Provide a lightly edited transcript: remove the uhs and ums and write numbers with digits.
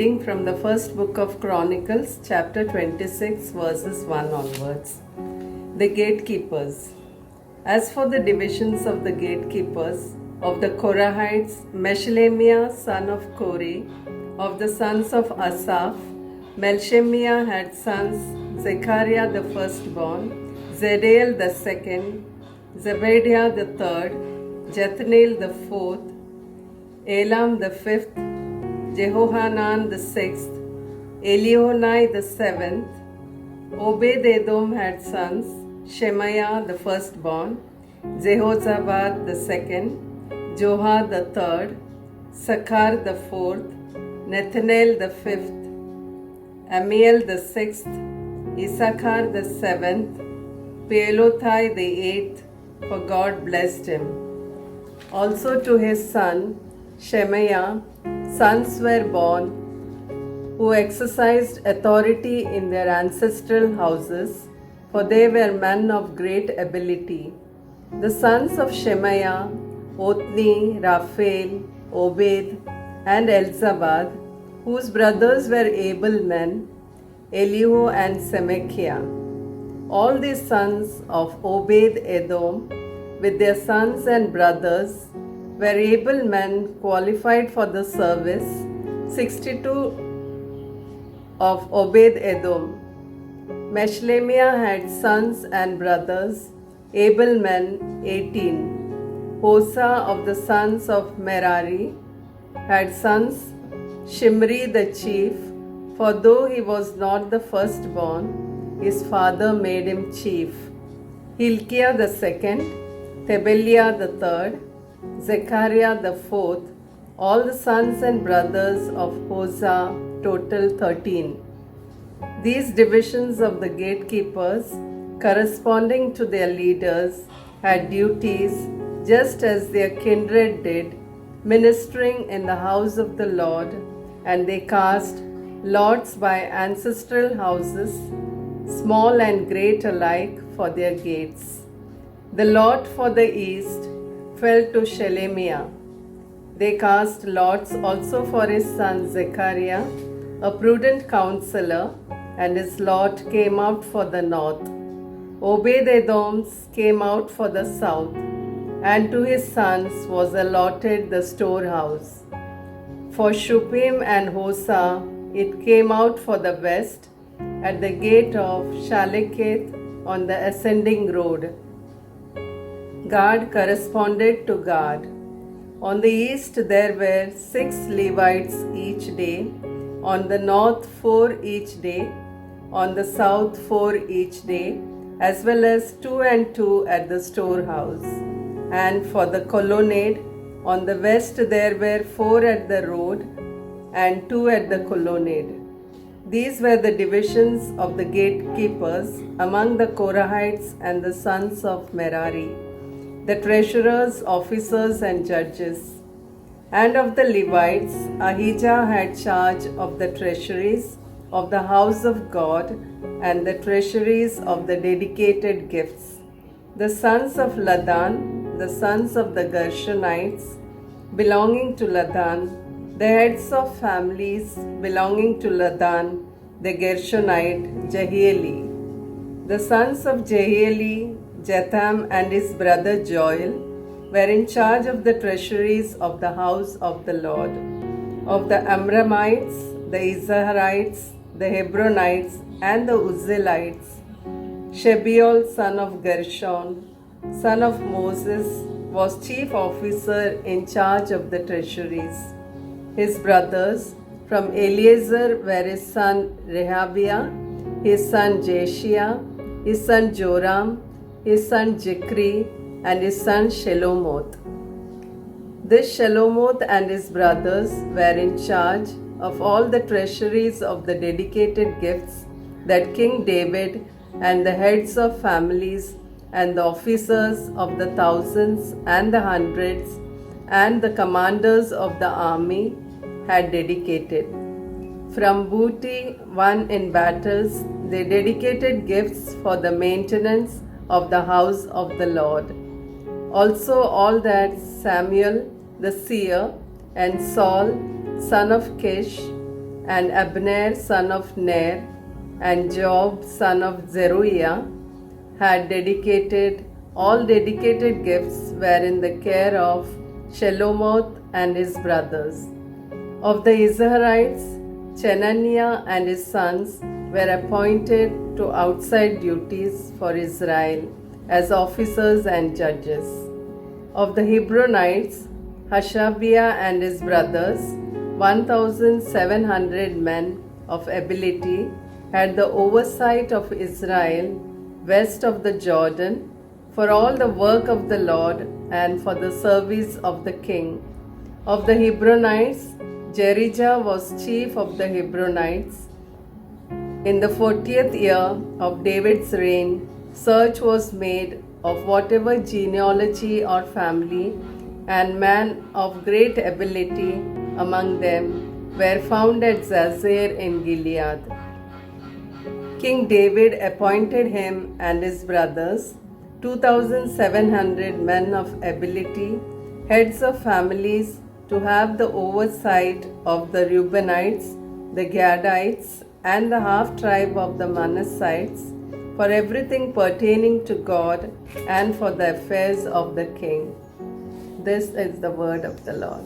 reading from the first book of Chronicles, chapter 26, verses 1 onwards. The gatekeepers. As for the divisions of the gatekeepers, of the Korahites, Meshelemiah, son of Kore, of the sons of Asaph, Melshemiah had sons, Zechariah the firstborn, Zediel the second, Zebediah the third, Jethaneel the fourth, Elam the fifth, Jehohanan the sixth, Elionai the seventh. Obed-Edom had sons, Shemaiah the firstborn, Jehozabad the second, Joha the third, Sakhar the fourth, Nethanel the fifth, Amiel the sixth, Issachar the seventh, Pelothai the eighth, for God blessed him. Also to his son Shemaiah, sons were born who exercised authority in their ancestral houses, for they were men of great ability. The sons of Shemaiah, Othni, Raphael, Obed, and Elzabad, whose brothers were able men, Elihu and Semachiah. All the sons of Obed-Edom, with their sons and brothers, were able men qualified for the service, 62 of Obed-Edom. Meshelemiah had sons and brothers, able men, 18. Hosa of the sons of Merari had sons, Shimri the chief, for though he was not the firstborn, his father made him chief. Hilkiah the second, Tebeliah the third, Zechariah the fourth, all the sons and brothers of Hosa, total 13. These divisions of the gatekeepers, corresponding to their leaders, had duties just as their kindred did, ministering in the house of the Lord, and they cast lots by ancestral houses, small and great alike, for their gates. The lot for the east fell to Shelemiah. They cast lots also for his son Zechariah, a prudent counselor, and his lot came out for the north. Obed-Edom's came out for the south, and to his sons was allotted the storehouse. For Shuppim and Hosa it came out for the west, at the gate of Shaleketh on the ascending road. Gad corresponded to Gad. On the east there were 6 Levites each day, on the north 4 each day, on the south 4 each day, as well as 2 and 2 at the storehouse. And for the colonnade, on the west there were 4 at the road, and 2 at the colonnade. These were the divisions of the gatekeepers among the Korahites and the sons of Merari, the treasurers, officers, and judges. And of the Levites, Ahijah had charge of the treasuries of the house of God and the treasuries of the dedicated gifts. The sons of Ladan, the sons of the Gershonites, belonging to Ladan, the heads of families belonging to Ladan, the Gershonite, Jehieli. The sons of Jehieli, Jetham and his brother Joel, were in charge of the treasuries of the house of the Lord. Of the Amramites, the Izharites, the Hebronites, and the Uzzielites, Shebeol, son of Gershon, son of Moses, was chief officer in charge of the treasuries. His brothers from Eliezer were his son Rehabiah, his son Jeshiah, his son Joram, his son Jikri, and his son Shelomoth. This Shelomoth and his brothers were in charge of all the treasuries of the dedicated gifts that King David and the heads of families and the officers of the thousands and the hundreds and the commanders of the army had dedicated. From booty won in battles, they dedicated gifts for the maintenance of the house of the Lord. Also all that Samuel the seer and Saul, son of Kish, and Abner son of Ner, and Job son of Zeruiah had all dedicated gifts were in the care of Shelomoth and his brothers. Of the Israelites, Chenaniah and his sons were appointed to outside duties for Israel as officers and judges. Of the Hebronites, Hashabiah and his brothers, 1,700 men of ability, had the oversight of Israel west of the Jordan for all the work of the Lord and for the service of the king. Of the Hebronites, Jerijah was chief of the Hebronites. In the 40th year of David's reign, search was made of whatever genealogy or family and man of great ability among them were found at Zazer in Gilead. King David appointed him and his brothers, 2,700 men of ability, heads of families, to have the oversight of the Reubenites, the Gadites, and the half-tribe of the Manassites, for everything pertaining to God and for the affairs of the king. This is the word of the Lord.